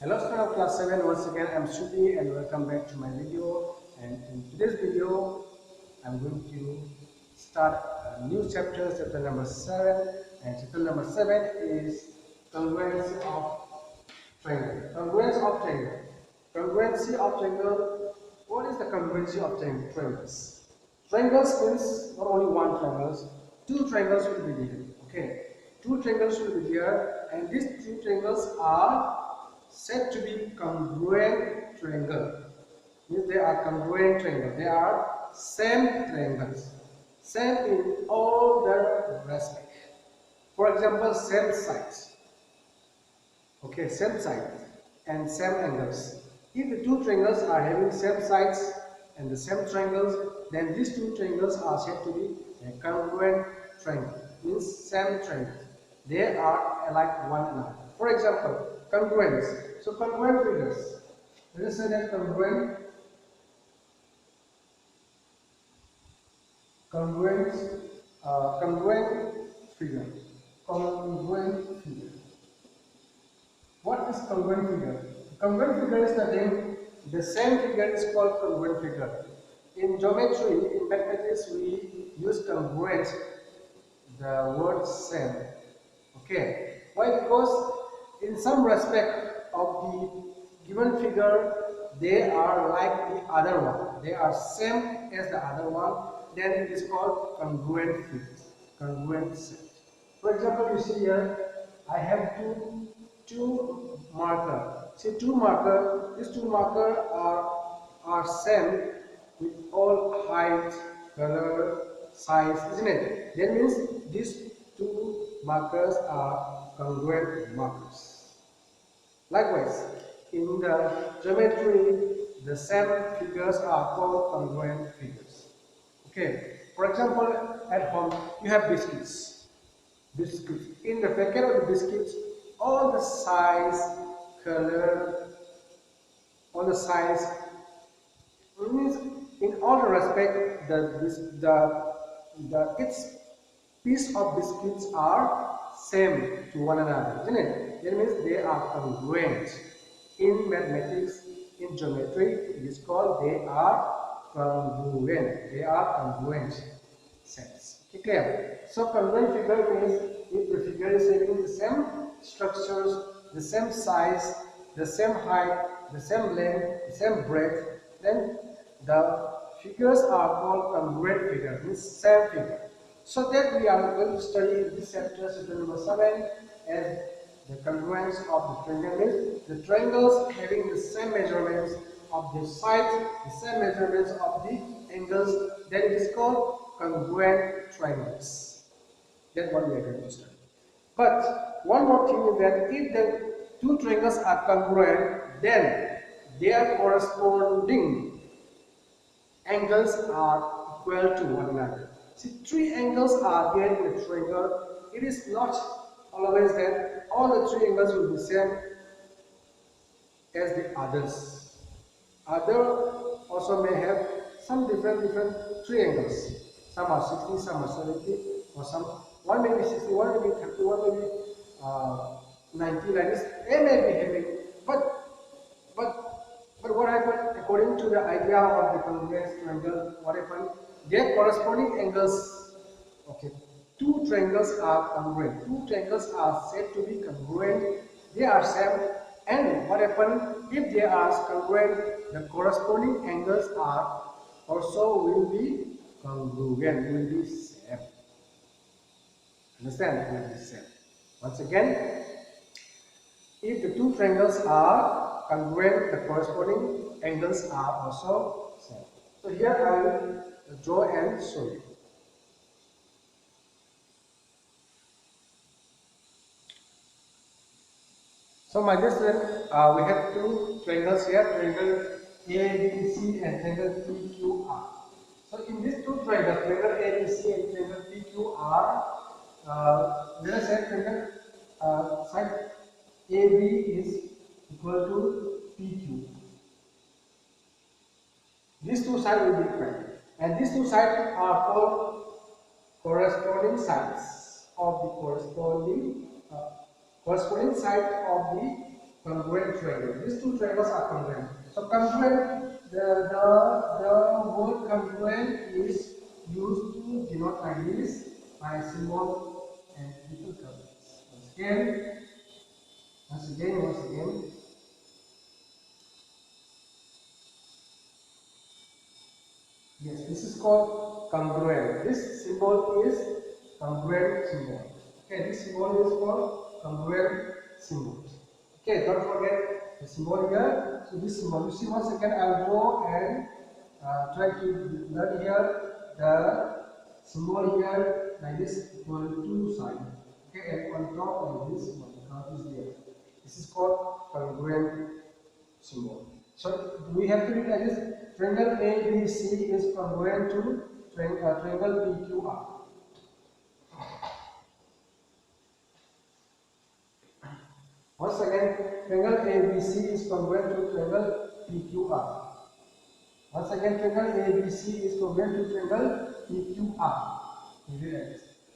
Hello students of class 7, once again I am Shruti and welcome back to my video. And in today's video I am going to start a new chapter, chapter number 7. And chapter number 7 is congruency of triangle. Congruency of triangle. Congruency of triangle. What is the congruency of triangles? Triangles means not only one triangles, two triangles will be there. Okay, two triangles will be there, and these two triangles are said to be congruent triangle. Means they are congruent triangle. They are same triangles, same in all their respect. For example, same sides. Okay, same sides and same angles. If the two triangles are having same sides and the same triangles, then these two triangles are said to be a congruent triangle. Means same triangles. They are like one another. For example, congruence. So congruent figures. Let us say that congruent figure. Congruent figure. What is congruent figure? Congruent figure is nothing. The same figure is called congruent figure. In geometry, in mathematics, we use congruent, the word same. Okay. Why? Because in some respect of the given figure, they are like the other one. They are same as the other one. Then it is called congruent figure. Congruent set. For example, you see here, I have two marker. See, two marker. These two marker are same with all height, color, size, isn't it? That means these two markers are congruent markers. Likewise, in the geometry, the same figures are called congruent figures. Okay. For example, at home you have biscuits. In the packet of the biscuits, all the size, color, all the size, means in all the respect, its piece of biscuits are same to one another, isn't it? That means they are congruent. In mathematics, in geometry, it is called they are congruent. They are congruent sets. Okay, clear? So congruent figure means if the figure is having the same structures, the same size, the same height, the same length, the same breadth, then the figures are called congruent figure, means same figure. So that we are going to study in this chapter, chapter number 7, as the congruence of the triangle means the triangles having the same measurements of the sides, the same measurements of the angles, then it is called congruent triangles. That's what we are going to study. But one more thing is that if the two triangles are congruent, then their corresponding angles are equal to one another. See, three angles are there in the triangle. It is not always that all the three angles will be same as the others. Other also may have some different triangles. Some are 60, some are 70, or some one may be 60, one may be 30, one may be 90, like this. They may be having, but what happened according to the idea of the congruent triangle? What happened? Their corresponding angles. Okay, two triangles are congruent. Two triangles are said to be congruent. They are same. And what happened? If they are congruent, the corresponding angles are also will be congruent. Will be same. Understand? Will be same. Once again, if the two triangles are congruent, the corresponding angles are also same. So here I will draw and show you. So my dear student, we have two triangles here, triangle ABC and triangle PQR. So in these two triangles, triangle ABC and triangle PQR, let us say triangle side AB is equal to PQ. These two sides will be equal, and these two sides are called corresponding sides of the corresponding side of the Congruent triangle. These two triangles are congruent. So congruent, the word congruent is used to denote like this by symbol and little curves. Once again. Yes, this is called congruent. This symbol is congruent symbol. Okay, this symbol is called congruent symbol. Okay, don't forget the symbol here. So this symbol, you see once again, I'll go and try to learn here the symbol here like this equal to sign. Okay, and on top of this one, the curve is there. This is called congruent symbol. So we have to read like this: triangle ABC is congruent to triangle PQR. Once again, triangle ABC is congruent to triangle PQR. Once again, triangle ABC is congruent to triangle PQR.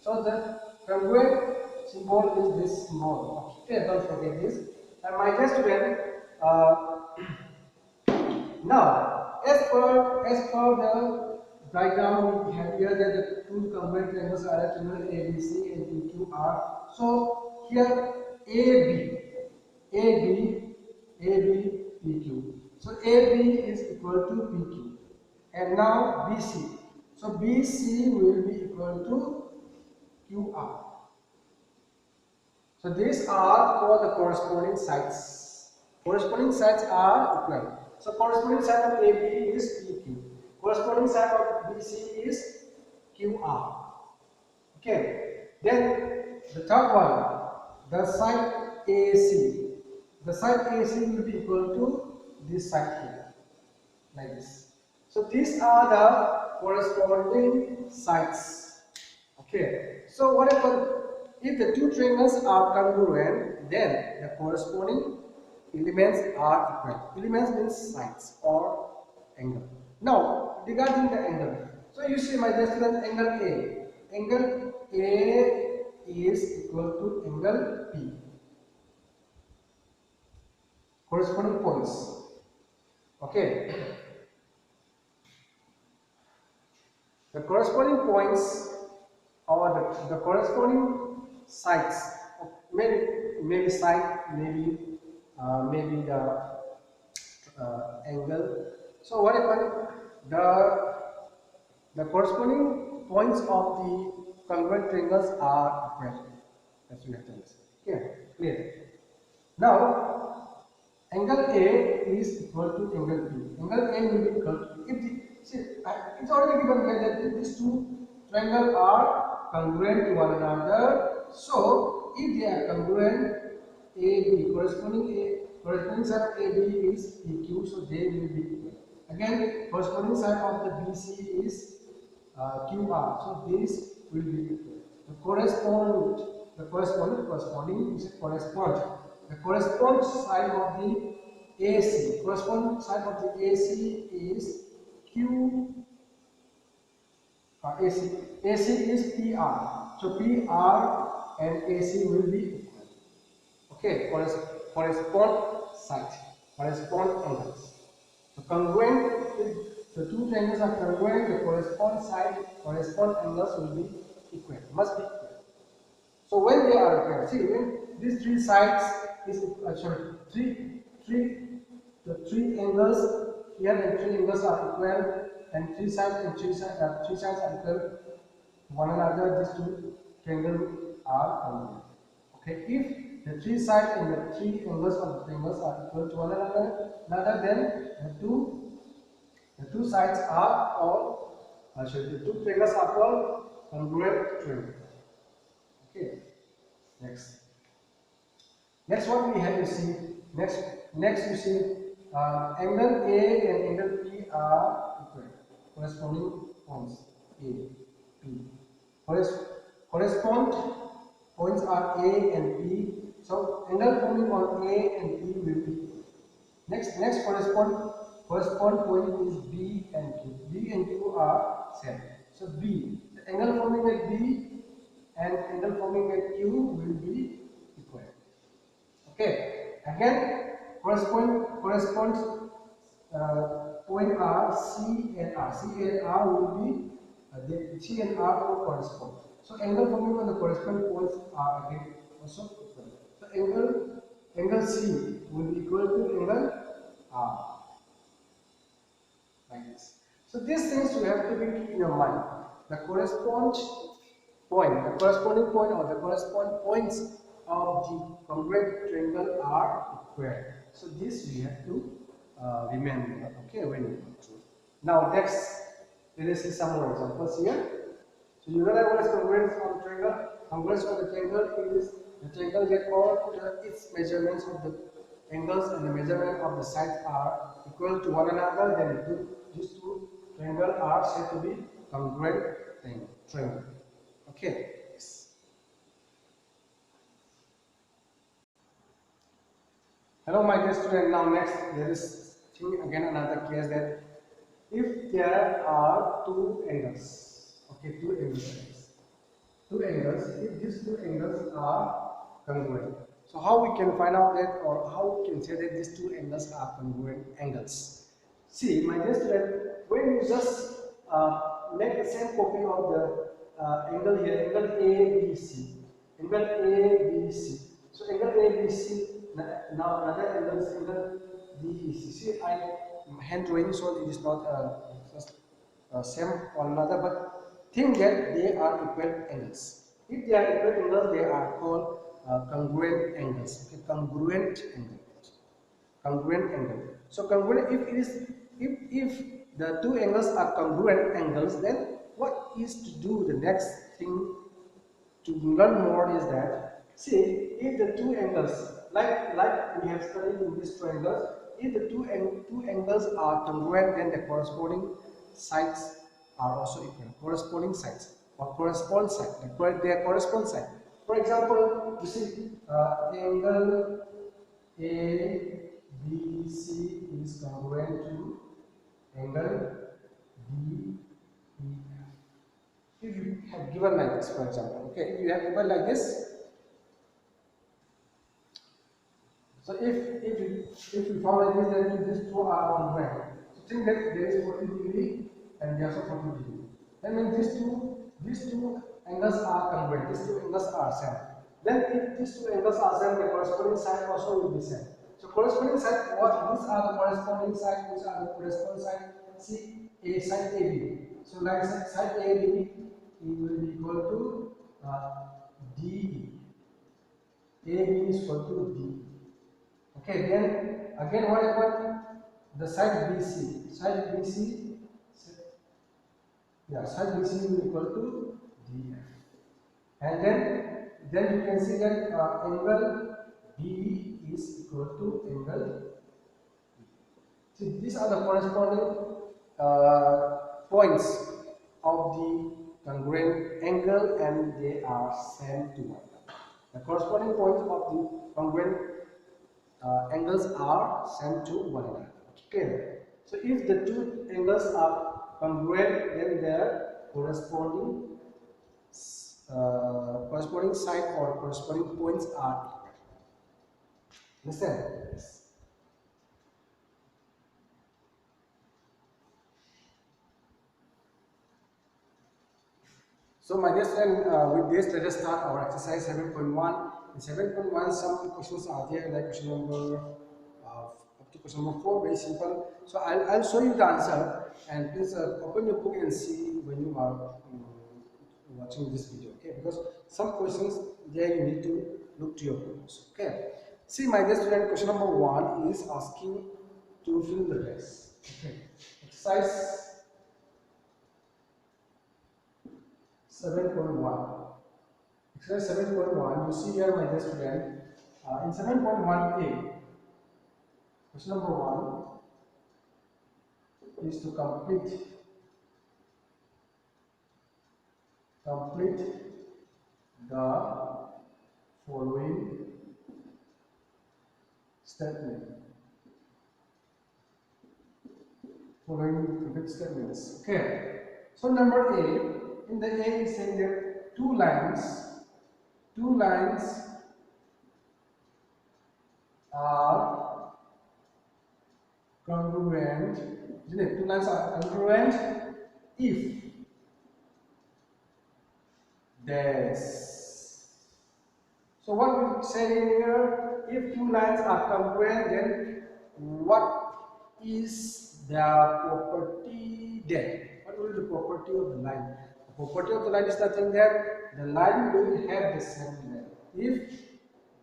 So the congruent symbol is this symbol. Okay, don't forget this. And my dear student, now as per the diagram we have here that the two congruent triangles are triangle ABC and PQR. So here AB, PQ. So AB is equal to PQ. And now BC. So BC will be equal to QR. So these are called the corresponding sides. Corresponding sides are equal. So corresponding side of AB is PQ. Corresponding side of BC is QR. Okay. Then the third one, the side AC. The side AC will be equal to this side here, like this. So these are the corresponding sides. Okay. So what happens if the two triangles are congruent? Then the corresponding elements are equal. Elements means sides or angle. Now regarding the angle, so you see my dear student, angle A. Angle A is equal to angle P. Corresponding points. Okay. The corresponding points or the corresponding sides, maybe side, maybe the angle. So what happened? The corresponding points of the congruent triangles are equal. That's what we have to understand. Okay, clear. Now, angle A is equal to angle B. Angle A will be equal to, if the, see, it's already given here that these two triangles are congruent to one another. So, if they are congruent, AB corresponding side of AB is PQ, so they will be equal. Again, corresponding side of the BC is QR, so this will be equal. The correspond side of the AC. Corresponding side of the AC is Q. AC is PR. So PR and AC will be equal. Okay, correspond side, correspond angles. So congruent, if the two triangles are congruent, the correspond side, correspond angles will be equal. Must be equal. So when they are equal, see when these three sides is the three angles here and three angles are equal, and three sides and three sides are equal to one another. These two triangles are congruent. Okay, if the three sides and the three angles of the triangles are equal to one another, then the two sides are all the two triangles are called congruent triangles. Okay. Next what we have to see. Next you see angle A and angle P are equal. Corresponding points A, P. Correspond points are A and P. So angle forming on A and P will be equal. Next correspond point is B and Q. B and Q are same. So B, the angle forming at B and angle forming at Q will be equal. Okay. Again, corresponds point are C and R. C and R will be the C and R will correspond. So angle forming on the corresponding points are again also equal. So angle C will be equal to angle R, like this. So these things you have to be keep in your mind. The corresponding point or the corresponding points of the congruent triangle are equal. So this you have to remember. Okay, when you go through. Now next, let us see some more examples here. So you realize what is congruence on triangle? Congruence on the triangle is the triangle get all its measurements of the angles and the measurement of the sides are equal to one another. Then these two triangles are said to be congruent triangle. Okay. Yes. Hello, my dear student. Now next, there is again another case that if there are two angles, okay, two angles, if these two angles are congruent. So how we can find out that, or how we can say that these two angles are congruent angles? See, my dear student, when you just make the same copy of the angle here, angle ABC, angle ABC. So angle ABC, now another angle is angle DEC. See, I hand drawing, so it is not just same one another, but think that they are equal angles. If they are equal angles, they are called congruent angles. Okay, congruent angle. Congruent angle. So congruent, if it is, if the two angles are congruent angles, then what is to do the next thing to learn more is that, see, if the two angles, like we have studied in these triangles, if the two angles are congruent, then the corresponding sides are also equal. Corresponding sides or correspond side, their correspond side. For example, you see angle ABC is congruent to angle DEF. If you have given like this, for example, okay, if you have given like this, so if you found like this, then these two are congruent. So think that there is 40 degree and there is also 40 degree. That means these two angles are congruent. These two angles are same. Then if these two angles are same, the corresponding side also will be same. So corresponding side, what these are the corresponding side, these are the corresponding side. See, a side AB. So like side AB, it will be equal to DE. AB is equal to D. Okay, then again what happened? The side BC. Side BC, yeah, side BC will equal to DF. And then you can see that angle B is equal to angle. See, these are the corresponding points of the congruent angle, and they are same to one another. The corresponding points of the congruent angles are same to one another. Okay. So if the two angles are congruent, then their corresponding side or corresponding points are equal. Understand? Yes. So my dear student, with this let us start our exercise 7.1. In 7.1 some questions are there, like question number up to question number 4, very simple. So I'll show you the answer, and please open your book and see when you are watching this video, okay? Because some questions there you need to look to your books, okay? See my dear student, question number 1 is asking to fill the blanks. Okay. Exercise 7.1. Exercise 7.1, you see here, my dear student, in 7.1a, question number 1 is to complete the following statement. Complete statements. Okay. So number A, in the A is saying that two lines are congruent, isn't it? Two lines are congruent if dash. So what we say here, if two lines are congruent, then what is the property there? What will be the property of the line? The property of the line is nothing there. The line will have the same length. If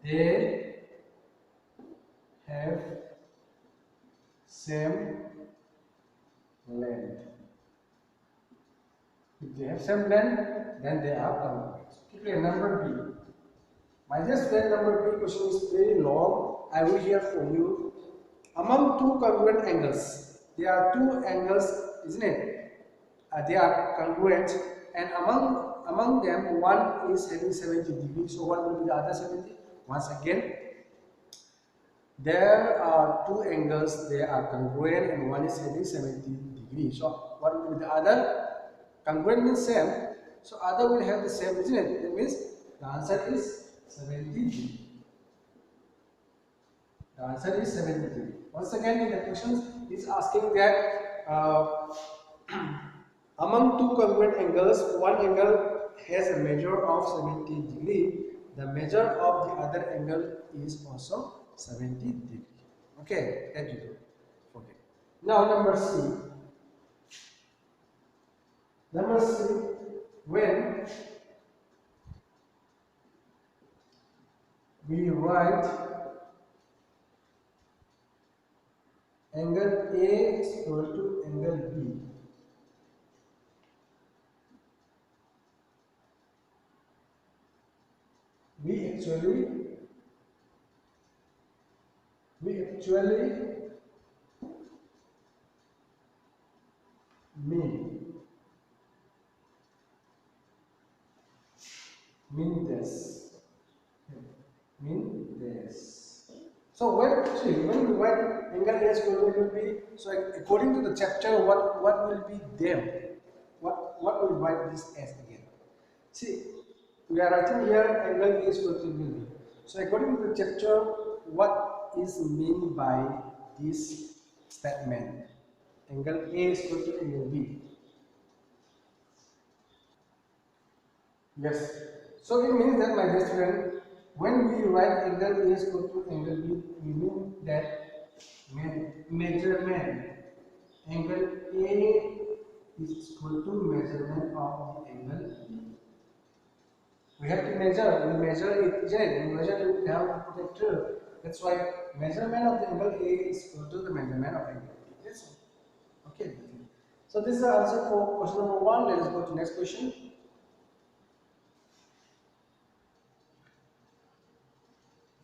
they have same length. If they have same length, then they are congruent. Okay, number B. My dear friend, number B question is very long. I will hear from you. Among two congruent angles, there are two angles, isn't it? They are congruent, and among them, one is having 70 degrees. So what will be the other 70? Once again, there are two angles, they are congruent, and one is having 70 degrees. So what will be the other? Congruent means same. So other will have the same, isn't it? That means the answer is 70 degree. The answer is 73. Once again, in the questions, is asking that among two congruent angles, one angle has a measure of 70 degree. The measure of the other angle is also 70 degree. Okay, that you don't forget. Now, number C. Number C, when we write angle A is equal to angle B, we actually mean this. Mean this. So when we write angle A is equal to B, so according to the chapter, what will be them? What will write this as again? See, we are writing here angle A is equal to B. So according to the chapter, what is meant by this statement? Angle A is equal to angle B. Yes. So it means that, my dear student, when we write angle A is equal to angle B, we mean that measurement angle A is equal to measurement of the angle B. We have to measure. We measure it, isn't it? We measure it. We have a protector. That's why measurement of the angle A is equal to the measurement of angle B. Yes. Okay. So this is the answer for question number 1. Let us go to next question.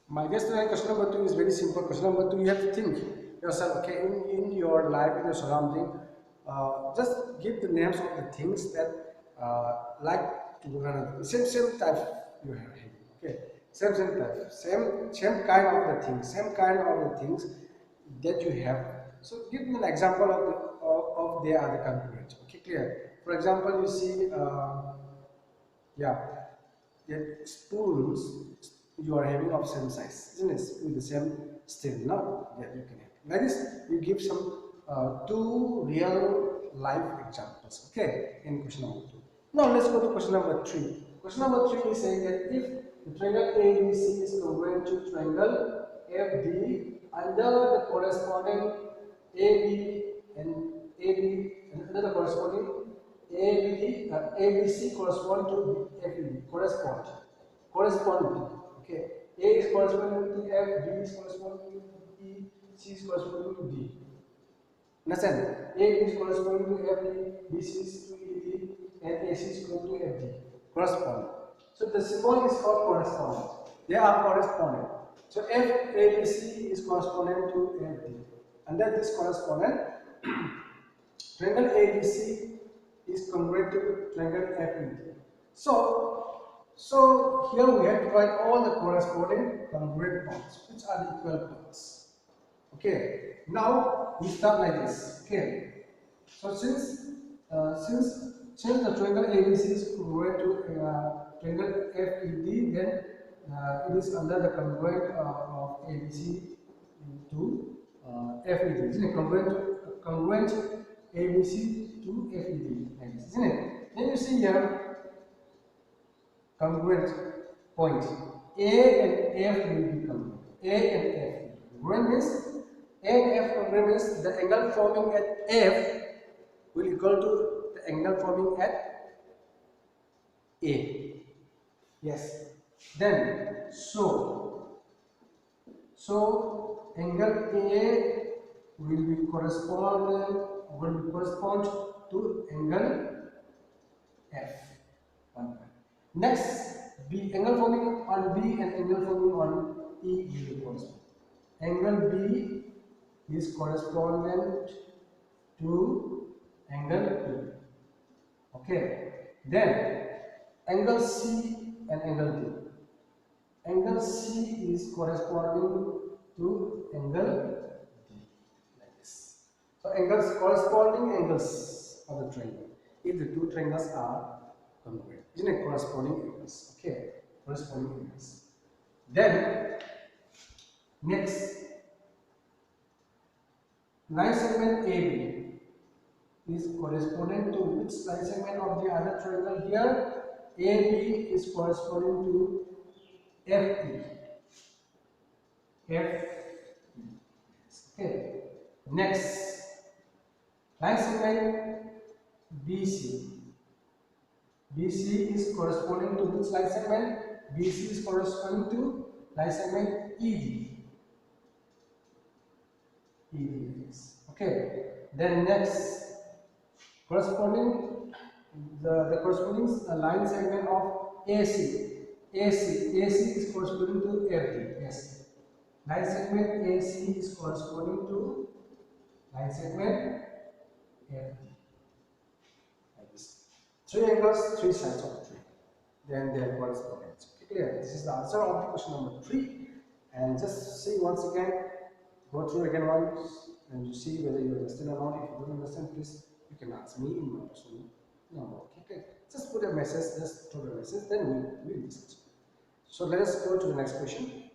My dear student, question number 2 is very simple. Question number 2, you have to think yourself, okay, in your life, in your surrounding, just give the names of the things that like to one another. Same type you have, okay, same type, same kind of the things that you have. So give me an example of they are the congruent. Okay, clear. For example, you see, yeah. Yet spoons you are having of same size, isn't it? With the same still, no? Yeah, you can have. Like this, you give some two real life examples, okay, in question number 2. Now let's go to question number 3. Question number 3 is saying that if the triangle ABC is congruent to triangle FD under the corresponding AB and AB and under the corresponding ABC correspond to FED, correspond, okay. A is corresponding to F, B is corresponding to E, C is corresponding to D. Understand? A is corresponding to FD, B is to ED, and AC is equal to FD. Correspond. So the symbol is called correspondent. They are correspondent. So FABC is correspondent to FD. Under this correspondent, triangle ABC is congruent to triangle FED. So here we have to write all the corresponding congruent parts, which are the equal parts. Okay. Now we start like this. Okay. So since the triangle ABC is congruent to triangle FED, then it is under the congruent of ABC into FED, isn't it? Congruent ABC to FED, like this, isn't it? Then you see here congruent point. A and F will be congruent. A and F. Congruent means A and F congruent means the angle forming at F will equal to the angle forming at A. Yes. Then so angle A will correspond to angle F. One. Next, B angle forming on B and angle forming on E will correspond. Angle B is correspondent to angle E. Okay. Then angle C and angle D. Angle C is corresponding to angle D, like this. So angles corresponding angles of the triangle. If the two triangles are congruent, isn't it? Corresponding angles. Okay, corresponding angles. Then next, line segment AB is corresponding to which line segment of the other triangle here? AB is corresponding to FE. Okay. Next, line segment BC. BC is corresponding to which line segment? BC is corresponding to line segment ED. ED is. Okay. Then next, corresponding the corresponding line segment of AC. AC is corresponding to FD. Yes. Line segment AC is corresponding to line segment FD. Like this. Three angles, three sides of the tree. Then their correspondence. Okay, clear? This is the answer of the question number 3. And just see once again, go through again once, and you see whether you understand or not. If you don't understand, please you can ask me in my personal number. Okay, just put a message, just throw a message, then we will discuss. So let us go to the next question.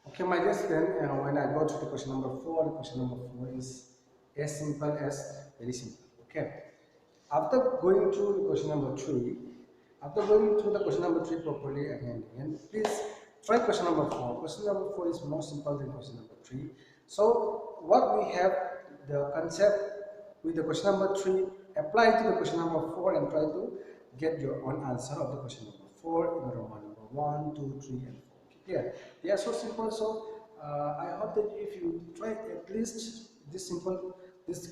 Okay, my dear student, when I go to the question number 4, the question number 4 is as simple as very simple. Okay. After going through the question number 3, properly again, please try question number 4. Question number 4 is more simple than question number 3. So what we have, the concept with the question number 3, apply to the question number 4 and try to get your own answer of the question number 4 in the Roman number 1, 2, 3 and 4. Okay, they are so simple. So I hope that if you try at least this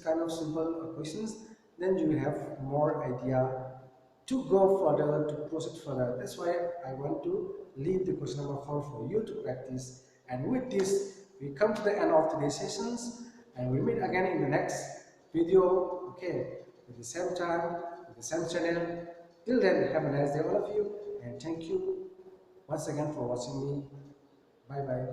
kind of simple questions, then you have more idea to go further, to proceed further. That's why I want to leave the question number 4 for you to practice. And with this, we come to the end of today's sessions, and we meet again in the next video. Okay, at the same time, with the same channel. Till then, have a nice day, all of you, and thank you once again for watching me. Bye bye.